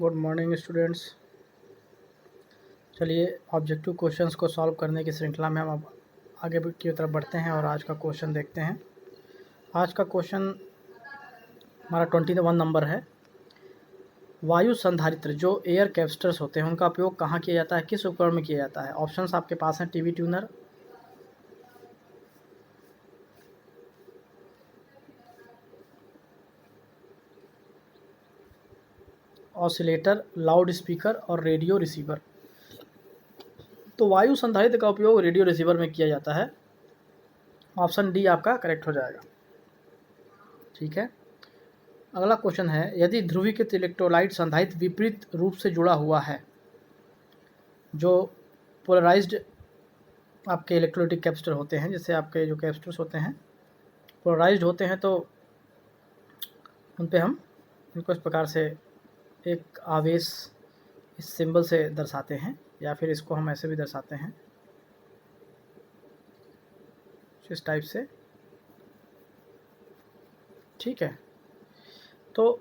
Good morning students. चलिए objective questions को solve करने की श्रृंखला में हम अब आगे की तरफ बढ़ते हैं और आज का क्वेश्चन देखते हैं। आज का क्वेश्चन हमारा 21 नंबर है। वायु संधारित्र जो एयर कैप्स्टर्स होते हैं उनका उपयोग कहाँ किया जाता है, किस उपकरण में किया जाता है? ऑप्शंस आपके पास हैं TV tuner, oscillator, loud speaker और रेडियो रिसीवर। तो वायु संधारित्र का उपयोग रेडियो रिसीवर में किया जाता है। ऑप्शन डी आपका करेक्ट हो जाएगा। ठीक है, अगला क्वेश्चन है, यदि ध्रुवीकृत इलेक्ट्रोलाइट संधारित्र विपरीत रूप से जुड़ा हुआ है, जो पोलराइज्ड आपके इलेक्ट्रोलाइटिक कैपेसिटर होते हैं, जैसे आपके जो कैपेसिटर्स होते हैं पोलराइज्ड होते हैं, तो उन पे हम इनको इस प्रकार से एक आवेश इस सिंबल से दर्शाते हैं, या फिर इसको हम ऐसे भी दर्शाते हैं इस टाइप से। ठीक है, तो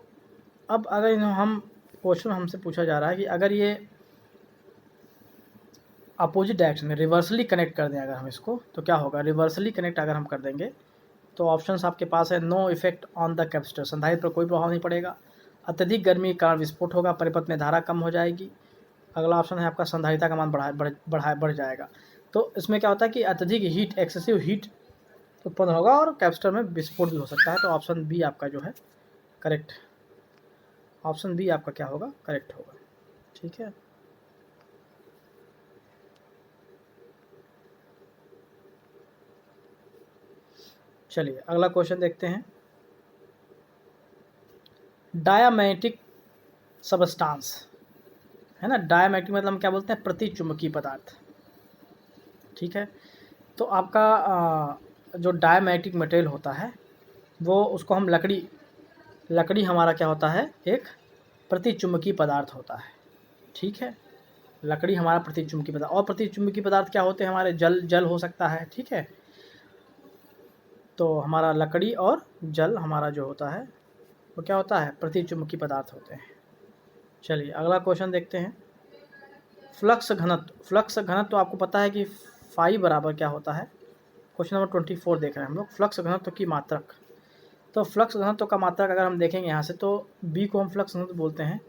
अब अगर हम क्वेश्चन हमसे पूछा जा रहा है कि अगर ये अपोजिट डायरेक्शन में रिवर्सली कनेक्ट कर दें अगर हम इसको, तो क्या होगा? रिवर्सली कनेक्ट अगर हम कर देंगे तो ऑप्शंस आपके पास है, no effect on the capacitor, संधारित्र पर कोई प्रभाव नहीं पड़ेगा, अत्यधिक गर्मी के कारण विस्फोट होगा, परिपथ में धारा कम हो जाएगी। अगला ऑप्शन है आपका, संधारिता का मान बढ़ जाएगा। तो इसमें क्या होता है कि अत्यधिक हीट, एक्सेसिव हीट उत्पन्न होगा और कैपेसिटर में विस्फोट भी हो सकता है। तो ऑप्शन बी आपका जो है करेक्ट, ऑप्शन बी आपका क्या होगा? करेक्ट होगा। ठीक है, चलिए अगला क्वेश्चन देखते हैं। डायामैग्नेटिक सबस्टांस है ना, डायामैग्नेटिक मतलब हम क्या बोलते हैं? प्रतिचुंबकीय पदार्थ। ठीक है, तो आपका जो डायामैग्नेटिक मटेरियल होता है वो, उसको हम लकड़ी हमारा क्या होता है? एक प्रतिचुंबकीय पदार्थ होता है। ठीक है, लकड़ी हमारा प्रतिचुंबकीय पदार्थ, और प्रतिचुंबकीय पदार्थ क्या होते हैं हमारे? जल हो सकता है। ठीक है, तो हमारा लकड़ी और जल हमारा जो होता है वो क्या होता है? प्रतिचुंबकीय पदार्थ होते हैं। चलिए अगला क्वेश्चन देखते हैं। फ्लक्स घनत्व, फ्लक्स घनत्व आपको पता है कि फाई बराबर क्या होता है? क्वेश्चन नंबर 24 देख रहे हैं हम लोग, फ्लक्स घनत्व की मात्रक। तो फ्लक्स घनत्व का मात्रक अगर हम देखेंगे यहाँ से, तो बी को हम फ्लक्स घनत्व बोलते हैं,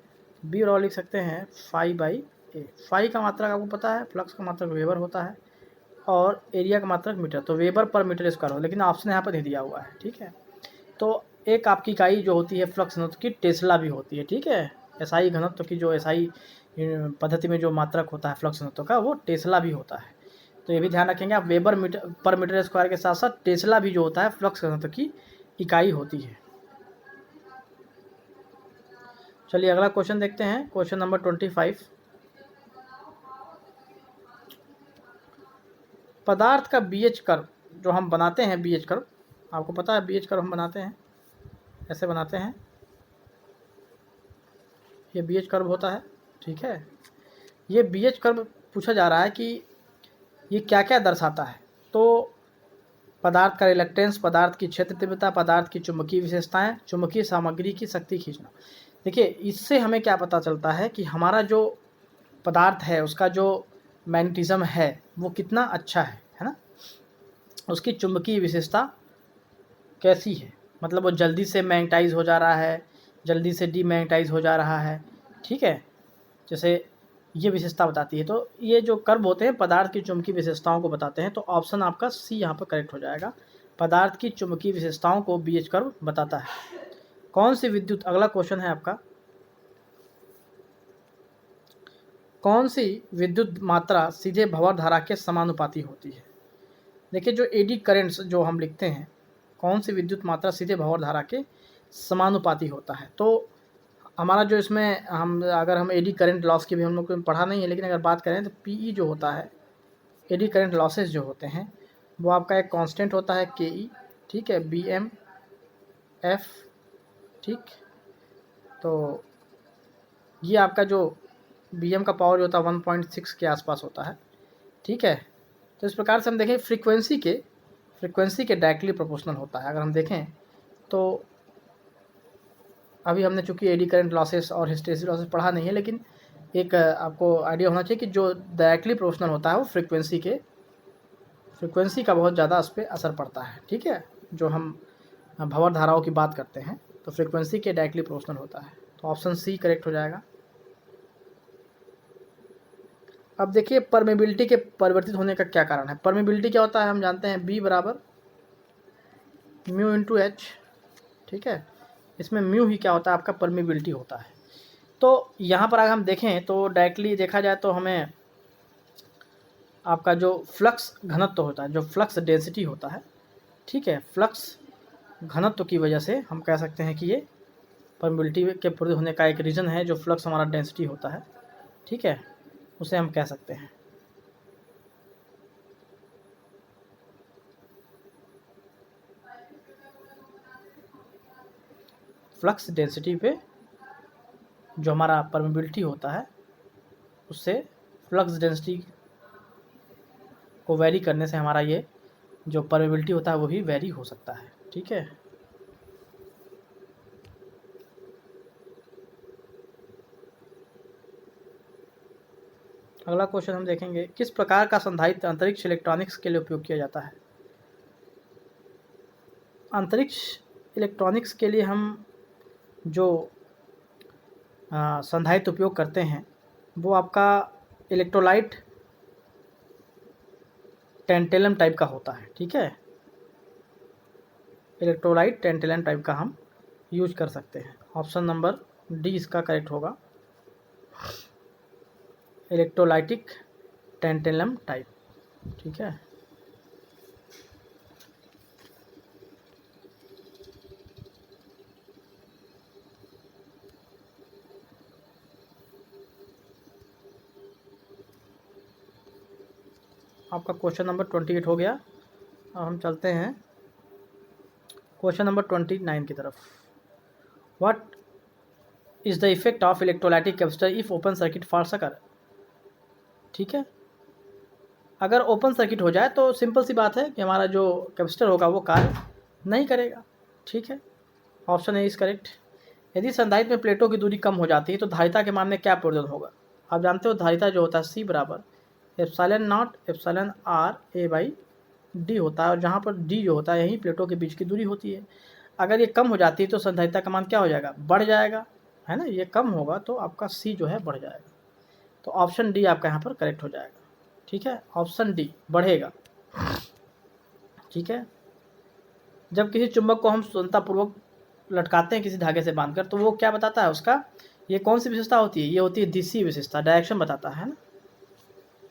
बी और लिख सकते हैं फाई बाई ए। फाई का मात्रक आपको पता है, फ्लक्स का मात्रक वेबर होता है और एरिया का मात्रक मीटर, तो वेबर पर मीटर स्क्वायर हो, लेकिन ऑप्शन यहाँ पर नहीं दिया हुआ है। ठीक है, तो एक आपकी इकाई जो होती है फ्लक्स घनत्व की, टेस्ला भी होती है। ठीक है, एसआई घनत्व की, जो एसआई पद्धति में जो मात्रक होता है फ्लक्स घनत्व का, वो टेस्ला भी होता है। तो ये भी ध्यान रखेंगे आप, वेबर मीटर पर मीटर स्क्वायर के साथ साथ टेस्ला भी जो होता है फ्लक्स घनत्व की इकाई होती है। चलिए अगला क्वेश्चन देखते हैं, क्वेश्चन नंबर 25। पदार्थ का बीएच कर्व जो हम बनाते हैं, बीएच कर्व आपको पता है, बीएच कर्व हम बनाते हैं, ऐसे बनाते हैं, ये बीएच कर्व होता है। ठीक है, ये बीएच कर्व पूछा जा रहा है कि ये क्या क्या दर्शाता है? तो पदार्थ का रिलक्टेंस, पदार्थ की क्षेत्र तीव्रता, पदार्थ की चुंबकीय विशेषताएं, चुंबकीय सामग्री की शक्ति खींचना। देखिए इससे हमें क्या पता चलता है कि हमारा जो पदार्थ है उसका जो मैग्नेटिज्म है वो कितना अच्छा है ना, उसकी चुंबकीय विशेषता कैसी है, मतलब वो जल्दी से मैग्नेटाइज हो जा रहा है, जल्दी से डीमैग्नेटाइज हो जा रहा है। ठीक है, जैसे ये विशेषता बताती है। तो ये जो कर्व होते हैं पदार्थ की चुंबकीय विशेषताओं को बताते हैं। तो ऑप्शन आपका सी यहाँ पर करेक्ट हो जाएगा, पदार्थ की चुंबकीय विशेषताओं को बीएच कर्व बताता है। कौन सी विद्युत, अगला क्वेश्चन है आपका, कौन सी विद्युत मात्रा सीधे भंवर धारा के समानुपाती होती है? देखिए जो एडी करेंट्स जो हम लिखते हैं, कौन सी विद्युत मात्रा सीधे भंवर धारा के समानुपाती होता है? तो हमारा जो इसमें हम, अगर हम एडी करंट लॉस की भी हम लोग को पढ़ा नहीं है, लेकिन अगर बात करें तो पीई जो होता है, एडी करंट लॉसेस जो होते हैं, वो आपका एक कांस्टेंट होता है केई। ठीक है, बी एम एफ। ठीक, तो ये आपका जो बी एम का पावर जो होता है 1.6 के आसपास होता है। ठीक है, तो इस प्रकार से हम देखें फ्रीक्वेंसी के डायरेक्टली प्रोपोर्शनल होता है। अगर हम देखें तो अभी हमने चूँकि एडी करंट लॉसेस और हिस्टैरिसीस लॉसेस पढ़ा नहीं है, लेकिन एक आपको आइडिया होना चाहिए कि जो डायरेक्टली प्रोपोर्शनल होता है वो फ्रीक्वेंसी का बहुत ज़्यादा उस पर असर पड़ता है। ठीक है, जो हम भंवर धाराओं की बात करते हैं तो फ्रीक्वेंसी के डायरेक्टली प्रोपोर्शनल होता है। तो ऑप्शन सी करेक्ट हो जाएगा। अब देखिए परमेबिलिटी के परिवर्तित होने का क्या कारण है। परमेबिलिटी क्या होता है, हम जानते हैं बी बराबर म्यू इंटू एच। ठीक है, इसमें म्यू ही क्या होता है, आपका परमेबिलिटी होता है। तो यहाँ पर अगर हम देखें तो डायरेक्टली देखा जाए तो हमें आपका जो फ्लक्स घनत्व होता है, जो फ्लक्स डेंसिटी होता है, ठीक है, फ्लक्स घनत्व की वजह से हम कह सकते हैं कि ये परमेबिलिटी के पूर्ण होने का एक रीज़न है। जो फ्लक्स हमारा डेंसिटी होता है, ठीक है, उसे हम कह सकते हैं। फ्लक्स डेंसिटी पे जो हमारा परमेबिलिटी होता है, उससे फ्लक्स डेंसिटी को वेरी करने से हमारा ये जो परमेबिलिटी होता है वो भी वेरी हो सकता है। ठीक है, अगला क्वेश्चन हम देखेंगे, किस प्रकार का संधारित्र अंतरिक्ष इलेक्ट्रॉनिक्स के लिए उपयोग किया जाता है। अंतरिक्ष इलेक्ट्रॉनिक्स के लिए हम जो संधारित्र उपयोग करते हैं वो आपका इलेक्ट्रोलाइट टेंटेलम टाइप का होता है। ठीक है, इलेक्ट्रोलाइट टेंटेलम टाइप का हम यूज कर सकते हैं। ऑप्शन नंबर डी इसका करेक्ट होगा, इलेक्ट्रोलाइटिक टेंटेलम टाइप। ठीक है, आपका क्वेश्चन नंबर 28 हो गया। अब हम चलते हैं क्वेश्चन नंबर 29 की तरफ। What is the effect of electrolytic capacitor if open circuit for sucker. ठीक है, अगर ओपन सर्किट हो जाए तो सिंपल सी बात है कि हमारा जो कैपेसिटर होगा वो कार्य नहीं करेगा। ठीक है, ऑप्शन ए इज करेक्ट। यदि संधारित्र में प्लेटों की दूरी कम हो जाती है तो धारिता के मान में क्या परिवर्तन होगा। आप जानते हो धारिता जो होता है सी बराबर epsilon naught epsilon R A by D होता है, और जहाँ पर डी जो होता है यही प्लेटों के बीच की दूरी होती है। अगर ये कम हो जाती है तो संधारिता का मान क्या हो जाएगा, बढ़ जाएगा, है ना। ये कम होगा तो आपका सी जो है बढ़ जाएगा। तो ऑप्शन डी आपका यहाँ पर करेक्ट हो जाएगा। ठीक है, ऑप्शन डी बढ़ेगा। ठीक है, जब किसी चुंबक को हम स्वतंत्रतापूर्वक लटकाते हैं किसी धागे से बांधकर तो वो क्या बताता है, उसका ये कौन सी विशेषता होती है, ये होती है दिशी विशेषता, डायरेक्शन बताता है ना।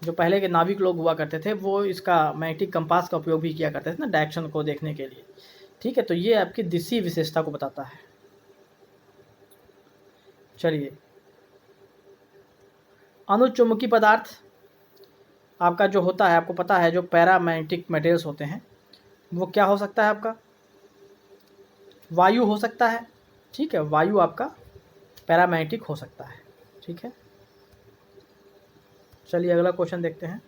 जो पहले के नाविक लोग हुआ करते थे वो इसका मैग्नेटिक कंपास का उपयोग भी किया करते थे ना, डायरेक्शन को देखने के लिए। ठीक है, तो ये आपकी दिशी विशेषता को बताता है। चलिए, अनुचुंबकीय पदार्थ आपका जो होता है, आपको पता है जो पैरामैग्नेटिक मटेरियल्स होते हैं वो क्या हो सकता है, आपका वायु हो सकता है। ठीक है, वायु आपका पैरामैग्नेटिक हो सकता है। ठीक है, चलिए अगला क्वेश्चन देखते हैं।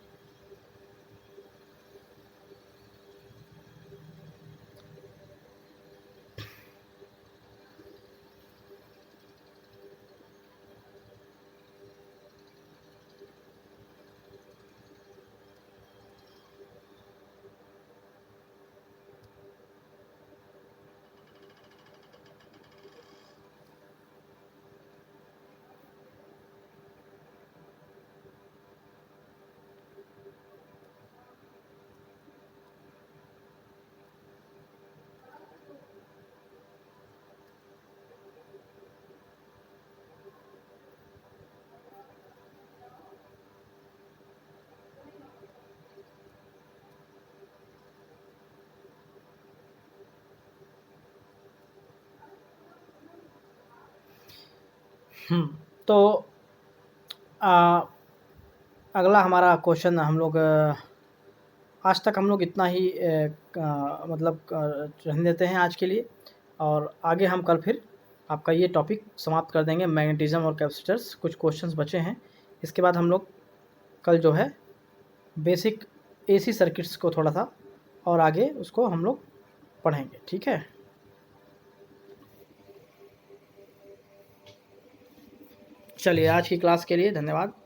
तो अगला हमारा क्वेश्चन हम लोग आज तक हम लोग इतना ही मतलब रहने देते हैं आज के लिए, और आगे हम कल फिर आपका ये टॉपिक समाप्त कर देंगे, मैग्नेटिज्म और कैपेसिटर्स। कुछ क्वेश्चंस बचे हैं, इसके बाद हम लोग कल जो है बेसिक एसी सर्किट्स को थोड़ा सा और आगे उसको हम लोग पढ़ेंगे। ठीक है। चलिए आज की क्लास के लिए धन्यवाद।